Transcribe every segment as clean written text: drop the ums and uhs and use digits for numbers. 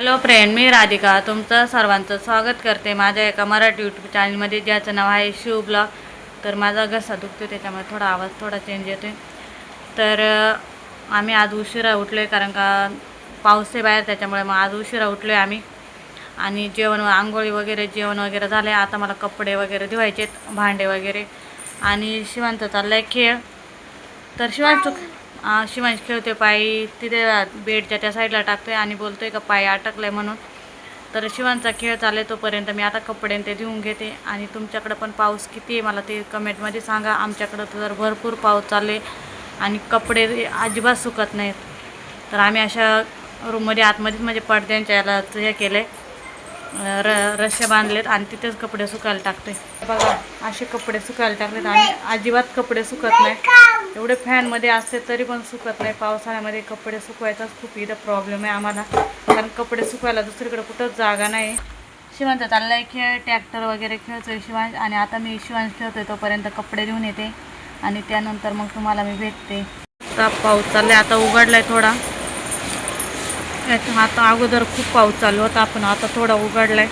Hello friend, मी राधिका तुमचं सर्वांचं स्वागत करते माझ्या एका मराठी यूट्यूब चॅनलमध्ये, ज्याचं नाव आहे शिव ब्लॉग. तर माझा घसा दुखतो त्याच्यामुळे थोडा आवाज थोडा चेंज येतो. तर आम्ही आज उशिरा उठलो आहे कारण का पाऊस आहे बाहेर, त्याच्यामुळे मग आज उशिरा उठलो आहे आम्ही. आणि आंघोळी वगैरे जेवण वगैरे झाले. आता मला कपडे वगैरे धुवायचे, भांडे वगैरे. आणि शिवांचा चालला आहे खेळ. तर शिवांश खेळतोय पायी, तिथे बेडच्या त्या साईडला टाकतोय आणि बोलतोय का पाय अटकलाय म्हणून. तर शिवांचा खेळ चालू तोपर्यंत मी आता कपडे ते धुवून घेते. आणि तुमच्याकडं पण पाऊस किती आहे मला ते कमेंटमध्ये सांगा. आमच्याकडं तर भरपूर पाऊस चालू आहे आणि कपडे अजिबात सुकत नाहीत. तर आम्ही अशा रूममध्ये आतमध्येच म्हणजे पडद्यांच्या याला हे केलं आहे, रश्से बांधलेत आणि तिथेच कपडे सुकायला टाकते. बघा असे कपडे सुकायला टाकलेत आणि अजिबात कपडे सुकत नाही. एवढे फॅनमध्ये असते तरी पण सुकत नाही. पावसाळ्यामध्ये कपडे सुकवायचाच खूप इथं प्रॉब्लेम आहे आम्हाला, कारण कपडे सुकवायला दुसरीकडे कुठंच जागा नाही. शिवांचा चालला आहे खेळ, ट्रॅक्टर वगैरे खेळतोय शिवांश. आणि आता मी शिवांश खेळतोय तोपर्यंत कपडे घेऊन येते आणि त्यानंतर मग तुम्हाला मी भेटते. पाऊस चाललाय, आता उघडलाय थोडा. आता अगोदर खूप पाऊस चालू होता, पण आता थोडा उघडलाय.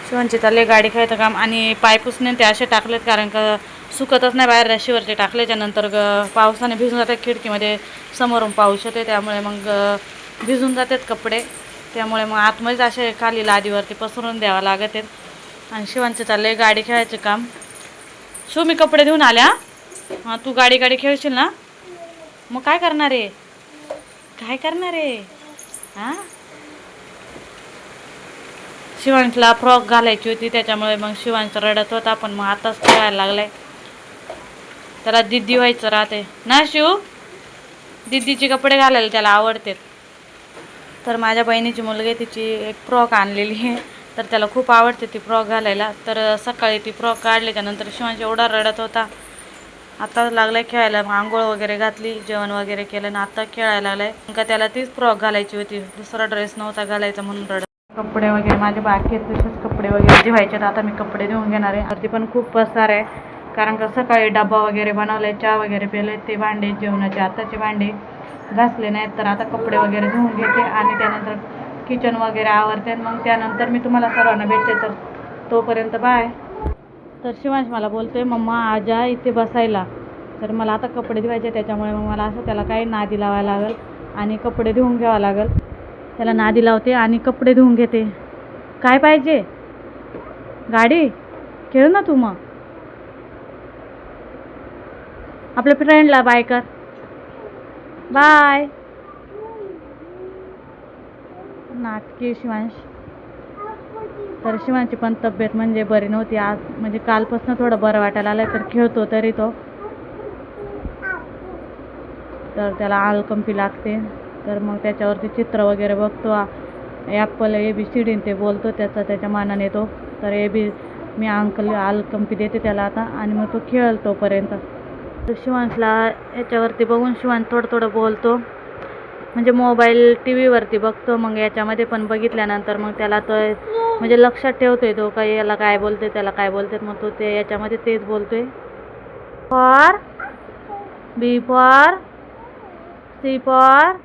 शिवांचे चालले गाडी खेळायचं काम. आणि पायपुसणे ते असे टाकलेत कारण का सुकतच नाही बाहेर. रशीवरचे टाकल्याच्या नंतर पावसाने भिजून जातात. खिडकीमध्ये समोरून पाऊस येते त्यामुळे मग भिजून जातात कपडे. त्यामुळे मग आतमध्येच असे खाली लादीवरती पसरून द्यावं लागत आहेत. आणि शिवांचे चालले गाडी खेळायचं काम. शिव, मी कपडे धुवून आल्या. हां, तू गाडी खेळशील ना? मग काय करणार आहे? काय करणार आहे? हां, शिवांशला फ्रॉक घालायची होती त्याच्यामुळे मग शिवांश रडत होता, पण मग आताच खेळायला लागलाय. त्याला दिद्दी व्हायचं राहते ना शिव. दिद्दीचे कपडे घालायला त्याला आवडतात. तर माझ्या बहिणीची मुलगी तिची एक फ्रॉक आणलेली आहे, तर त्याला खूप आवडते ती फ्रॉक घालायला. तर सकाळी ती फ्रॉक काढल्याच्यानंतर शिवांश एवढा रडत होता. आता लागलाय खेळायला. मग आंघोळ वगैरे घातली, जेवण वगैरे केलं ना आता खेळायला लागलाय. का त्याला तीच फ्रॉक घालायची होती, दुसरा ड्रेस नव्हता घालायचा म्हणून रडत. कपडे वगैरे माझे बाकी आहेत, तसेच कपडे वगैरे धुवायचे. आता मी कपडे धुवून घेणार आहे. वरती पण खूप पसार आहे कारण का सकाळी डबा वगैरे बनवलाय, चहा वगैरे पेले. ते भांडे जेवणाचे आताचे भांडे घासले नाहीत. तर आता कपडे वगैरे धुवून घेते आणि त्यानंतर किचन वगैरे आवरते. मग त्यानंतर मी तुम्हाला सर्वांना भेटते. तर तोपर्यंत बाय. तर शिवांश मला बोलतोय मम्मा आजा इथे बसायला. तर मला आता कपडे धुवायचे, त्याच्यामुळे मग मला असं त्याला काही नादी लावायला लागेल आणि कपडे धुवून घ्यावं लागेल. त्याला नादी लावते आणि कपडे धुवून घेते. काय पाहिजे? गाडी खेळ ना तू. मग आपल्या फ्रेंडला बाय कर. बाय. नाटकी शिवांश. तर शिवांची पण तब्येत म्हणजे बरी नव्हती आज, म्हणजे कालपासून थोडं बरं वाटायला आलं. तर खेळतो तरी तो, तर त्याला आलकंपी लागते. तर मग त्याच्यावरती चित्र वगैरे बघतो. ॲपल ABCD ते बोलतो त्याच्या मानाने तो. तर मी आलकंपी देते त्याला आता आणि मग तो खेळल तोपर्यंत. तर शिवांशला याच्यावरती बघून शिवांश थोडं बोलतो, म्हणजे मोबाईल TV वरती बघतो. मग याच्यामध्ये पण बघितल्यानंतर मग त्याला तो म्हणजे लक्षात ठेवतोय तो का याला काय बोलते त्याला काय बोलते. मग तो ते याच्यामध्ये तेच बोलतोय. For B for C for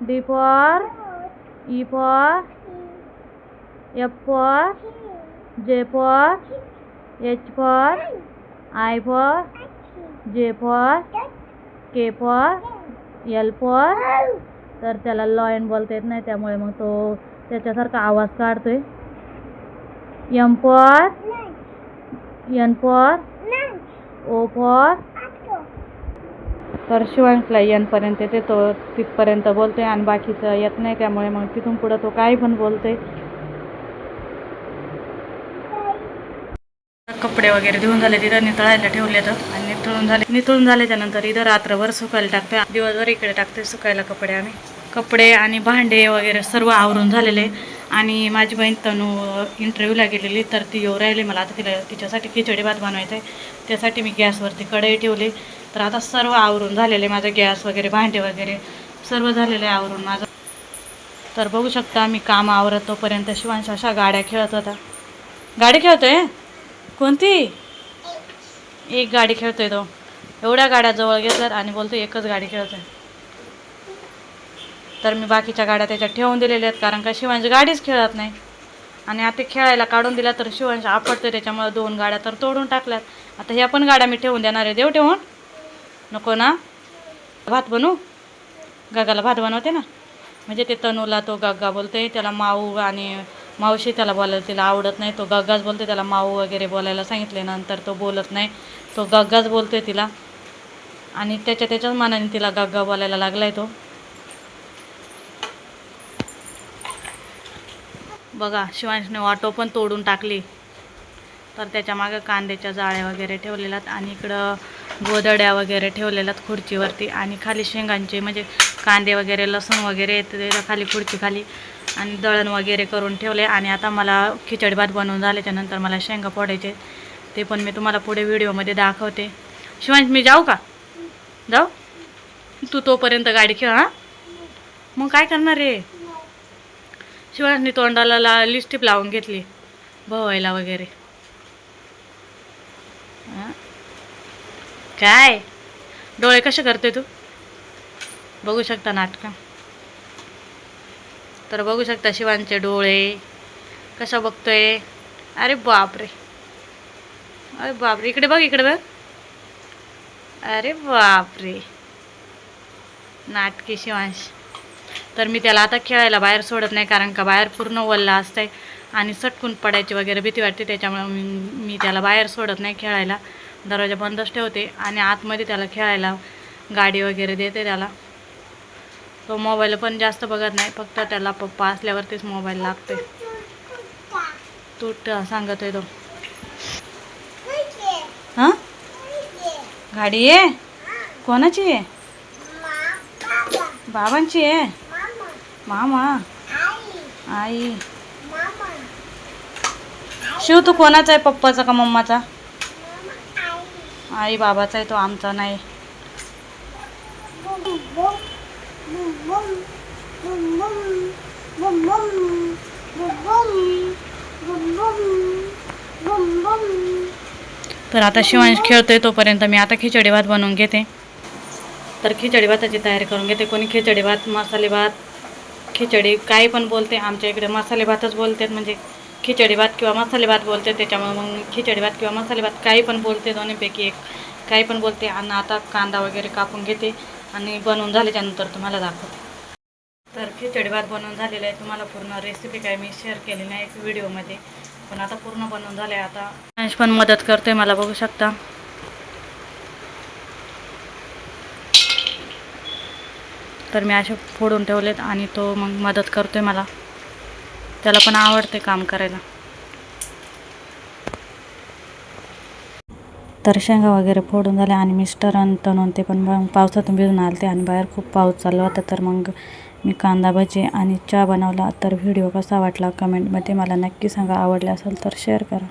D for E for F for J for H for I for J for K for L for. तर त्याला लॉयन बोलता येत नाही, त्यामुळे मग तो त्याच्यासारखा आवाज काढतोय. M for N for O for. तर शिवांशला N पर्यंत येते, तो तिथपर्यंत बोलतोय आणि बाकीचं येत नाही. त्यामुळे मग तिथून पुढं तो काही पण बोलतोय. कपडे वगैरे धुवून झाले, तिथं नितळायला ठेवले तर. आणि नितळून झाल्याच्या नंतर इथं रात्रभर सुकायला टाकते, दिवसभर इकडे टाकते सुकायला कपडे. आम्ही कपडे आणि भांडे वगैरे सर्व आवरून झालेले. आणि माझी बहीण तनू इंटरव्ह्यूला गेलेली, तर ती येऊ राहिली. मला आता तिच्यासाठी खिचडी भात बनवायचा आहे, त्यासाठी मी गॅसवरती कढई ठेवली. तर आता सर्व आवरून झालेले माझं, गॅस वगैरे भांडे वगैरे सर्व झालेले आवरून माझं. तर बघू शकता मी काम आवरत तोपर्यंत शिवांश अशा गाड्या खेळत होता. गाडी खेळतोय कोणती? एक गाडी खेळतोय तो. एवढ्या गाड्या जवळ घेतल्यात आणि बोलतो एकच गाडी खेळत आहे. तर मी बाकीच्या गाड्या त्याच्यात ठेवून दिलेल्या आहेत, कारण का शिवांश गाडीच खेळत नाही. आणि आता खेळायला काढून दिला तर शिवांश आपटतो, त्याच्यामुळे 2 गाड्या तर तोडून टाकल्यात. आता ह्या पण गाड्या मी ठेवून देणार आहे. देव ठेवून नको ना. भात बनवू, गगाला भात बनवते ना. म्हणजे ते तनूला तो गग्गा बोलते, त्याला माऊ आणि मावशी त्याला बोलायला तिला आवडत नाही. तो गग्गाच बोलते, त्याला माऊ वगैरे बोलायला सांगितले नंतर तो बोलत नाही, तो गग्गाच बोलतोय तिला. आणि त्याच्याच मनाने तिला गग्गा बोलायला लागलाय तो. बघा शिवांशने ऑटो पण तोडून टाकली. तर त्याच्या मागे कांद्याच्या जाळ्या वगैरे ठेवलेल्यात आणि इकडं गोदड्या वगैरे ठेवलेल्यात खुर्चीवरती. आणि खाली शेंगांचे म्हणजे कांदे वगैरे लसूण वगैरे येते खाली खुर्ची खाली. आणि दळण वगैरे करून ठेवले. आणि आता मला खिचडी भात बनवून झाल्याच्यानंतर मला शेंगा फोडायचे, ते पण मी तुम्हाला पुढे व्हिडिओमध्ये दाखवते. शिवांश मी जाऊ का? जाऊ तू तोपर्यंत गाडी खेळ. हां मग काय करणार रे? शिवांशने तोंडाला लिपस्टिक लावून घेतली भवायला वगैरे. काय डोळे कसे करते तू? बघू शकता नाटकं. तर बघू शकता शिवांचे डोळे कशा बघतोय. अरे बापरे, अरे बापरे, इकडे बघ, इकडे बघ. अरे बापरे, नाटकी शिवांश. तर मी त्याला आता खेळायला बाहेर सोडत नाही, कारण का बाहेर पूर्ण वल्ला असतंय आणि सटकून पडायची वगैरे भीती वाटते. त्याच्यामुळे मी त्याला बाहेर सोडत नाही खेळायला. दरवाजा बंदच ठेवते आणि आतमध्ये त्याला खेळायला गाडी वगैरे देते त्याला. तो मोबाईल पण जास्त बघत नाही, फक्त त्याला पप्पा असल्यावरतीच मोबाईल लागते. तू सांगतोय तो. हां गाडी आहे कोणाची आहे? बाबांची आहे. मामा आई शिव तू कोणाचा आहे, पप्पाचा का मम्माचा? आई बाबाचा आहे तो, आमचा नाही. तर आता शिवांश खेळतोय तोपर्यंत मी आता खिचडी भात बनवून घेते. तर खिचडी भाताची तयारी करून घेते. कोणी खिचडी भात, मसाले भात, खिचडी काही पण बोलते. आमच्या इकडे मसाले भातच बोलतात, म्हणजे खिचडी भात किंवा मसाले भात बोलते. त्याच्यामुळे मग खिचडी भात किंवा मसाले भात काही पण बोलते, दोन्हीपैकी एक काही पण बोलते. आणि आता कांदा वगैरे कापून घेते आणि बनवून झाल्याच्यानंतर तुम्हाला दाखवते. तर खिचडी भात बनवून झालेलं आहे. तुम्हाला पूर्ण रेसिपी काय मी शेअर केली नाही एक व्हिडिओमध्ये, पण आता पूर्ण बनवून झालं आहे. आता अंश पण मदत करतोय मला, बघू शकता. तर मी असे फोडून ठेवलेत आणि तो मग मदत करतोय मला. त्याला पण आवडते काम करायला. तर शेंगा वगैरे फोडून झाले आणि मिस्टर तणून ते पण पावसातून भिजून आलते आणि बाहेर खूप पाऊस चालू होता. तर मग मी कांदा भजी आणि चहा बनवला. तर व्हिडिओ कसा वाटला कमेंटमध्ये मला नक्की सांगा. आवडला असेल तर शेअर करा.